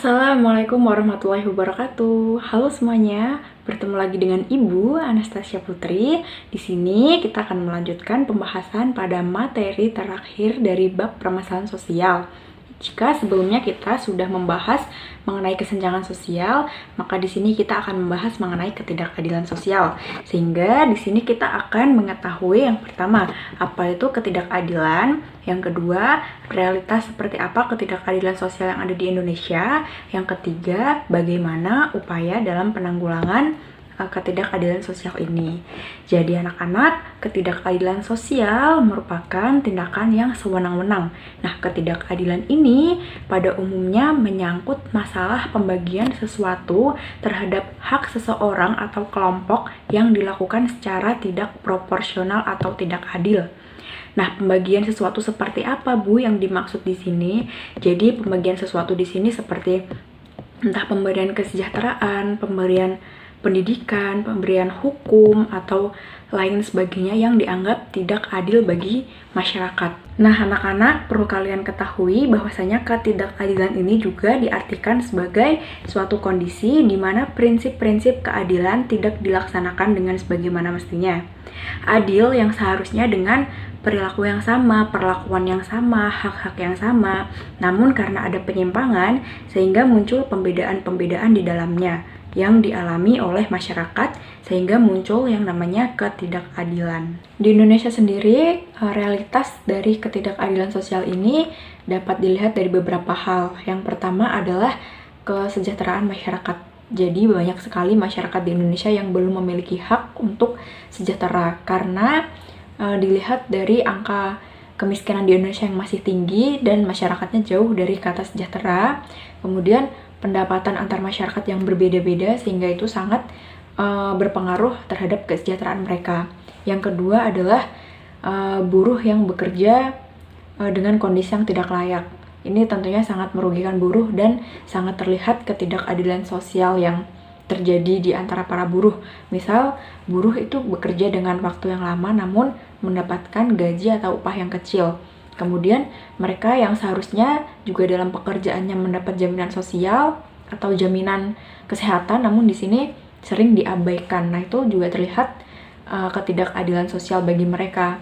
Assalamualaikum warahmatullahi wabarakatuh. Halo semuanya, bertemu lagi dengan Ibu Anastasia Putri. Di sini kita akan melanjutkan pembahasan pada materi terakhir dari bab permasalahan sosial. Jika sebelumnya kita sudah membahas mengenai kesenjangan sosial, maka di sini kita akan membahas mengenai ketidakadilan sosial. Sehingga di sini kita akan mengetahui yang pertama, apa itu ketidakadilan, yang kedua, realitas seperti apa ketidakadilan sosial yang ada di Indonesia, yang ketiga, bagaimana upaya dalam penanggulangan ketidakadilan sosial ini. Jadi anak-anak, ketidakadilan sosial merupakan tindakan yang sewenang-wenang. Nah, ketidakadilan ini pada umumnya menyangkut masalah pembagian sesuatu terhadap hak seseorang atau kelompok yang dilakukan secara tidak proporsional atau tidak adil. Nah, pembagian sesuatu seperti apa, Bu, yang dimaksud di sini? Jadi, pembagian sesuatu di sini seperti entah pemberian kesejahteraan, pemberian pendidikan, pemberian hukum, atau lain sebagainya yang dianggap tidak adil bagi masyarakat. Nah, anak-anak perlu kalian ketahui bahwasanya ketidakadilan ini juga diartikan sebagai suatu kondisi di mana prinsip-prinsip keadilan tidak dilaksanakan dengan sebagaimana mestinya. Adil yang seharusnya dengan perilaku yang sama, perlakuan yang sama, hak-hak yang sama, namun karena ada penyimpangan sehingga muncul pembedaan-pembedaan di dalamnya yang dialami oleh masyarakat sehingga muncul yang namanya ketidakadilan. Di Indonesia sendiri, realitas dari ketidakadilan sosial ini dapat dilihat dari beberapa hal. Yang pertama adalah kesejahteraan masyarakat. Jadi banyak sekali masyarakat di Indonesia yang belum memiliki hak untuk sejahtera karena dilihat dari angka kemiskinan di Indonesia yang masih tinggi dan masyarakatnya jauh dari kata sejahtera. Kemudian pendapatan antar masyarakat yang berbeda-beda sehingga itu sangat berpengaruh terhadap kesejahteraan mereka. Yang kedua adalah buruh yang bekerja dengan kondisi yang tidak layak. Ini tentunya sangat merugikan buruh dan sangat terlihat ketidakadilan sosial yang terjadi di antara para buruh. Misal, buruh itu bekerja dengan waktu yang lama namun mendapatkan gaji atau upah yang kecil. Kemudian mereka yang seharusnya juga dalam pekerjaannya mendapat jaminan sosial atau jaminan kesehatan, namun di sini sering diabaikan. Nah, itu juga terlihat ketidakadilan sosial bagi mereka.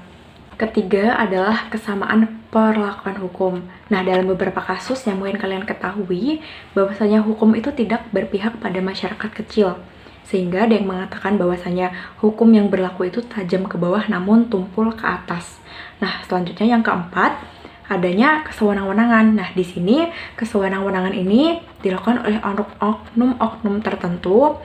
Ketiga adalah kesamaan perlakuan hukum. Nah, dalam beberapa kasus yang mungkin kalian ketahui, bahwasanya hukum itu tidak berpihak pada masyarakat kecil. Sehingga ada yang mengatakan bahwasanya hukum yang berlaku itu tajam ke bawah namun tumpul ke atas. Nah, selanjutnya yang keempat, adanya kesewenang-wenangan. Nah, di sini kesewenang-wenangan ini dilakukan oleh oknum-oknum tertentu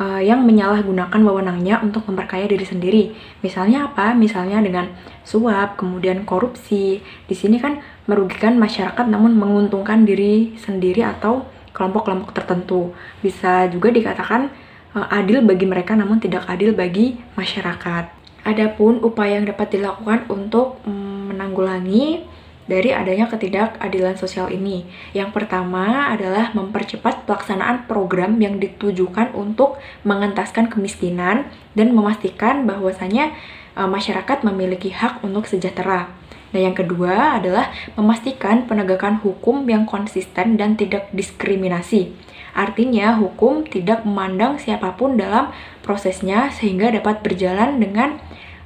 yang menyalahgunakan wewenangnya untuk memperkaya diri sendiri. Misalnya apa? Misalnya dengan suap, kemudian korupsi. Di sini kan merugikan masyarakat namun menguntungkan diri sendiri atau kelompok-kelompok tertentu. Bisa juga dikatakan adil bagi mereka namun tidak adil bagi masyarakat. Adapun upaya yang dapat dilakukan untuk menanggulangi dari adanya ketidakadilan sosial ini. Yang pertama adalah mempercepat pelaksanaan program yang ditujukan untuk mengentaskan kemiskinan dan memastikan bahwasanya masyarakat memiliki hak untuk sejahtera. Nah, yang kedua adalah memastikan penegakan hukum yang konsisten dan tidak diskriminasi. Artinya, hukum tidak memandang siapapun dalam prosesnya sehingga dapat berjalan dengan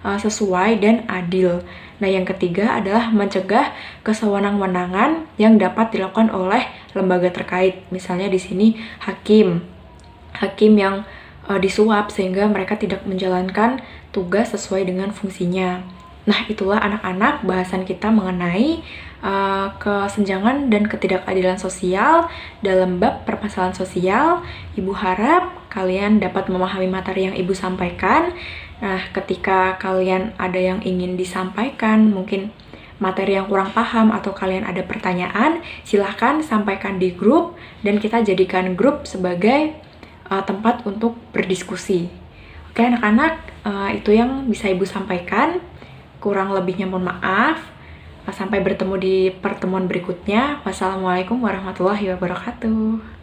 sesuai dan adil. Nah, yang ketiga adalah mencegah kesewenang-wenangan yang dapat dilakukan oleh lembaga terkait. Misalnya di sini hakim yang disuap sehingga mereka tidak menjalankan tugas sesuai dengan fungsinya. Nah, itulah anak-anak bahasan kita mengenai kesenjangan dan ketidakadilan sosial dalam bab permasalahan sosial. Ibu harap kalian dapat memahami materi yang Ibu sampaikan. Nah, ketika kalian ada yang ingin disampaikan, mungkin materi yang kurang paham atau kalian ada pertanyaan, silahkan sampaikan di grup dan kita jadikan grup sebagai tempat untuk berdiskusi. Oke anak-anak, itu yang bisa Ibu sampaikan. Kurang lebihnya mohon maaf. Sampai bertemu di pertemuan berikutnya. Wassalamualaikum warahmatullahi wabarakatuh.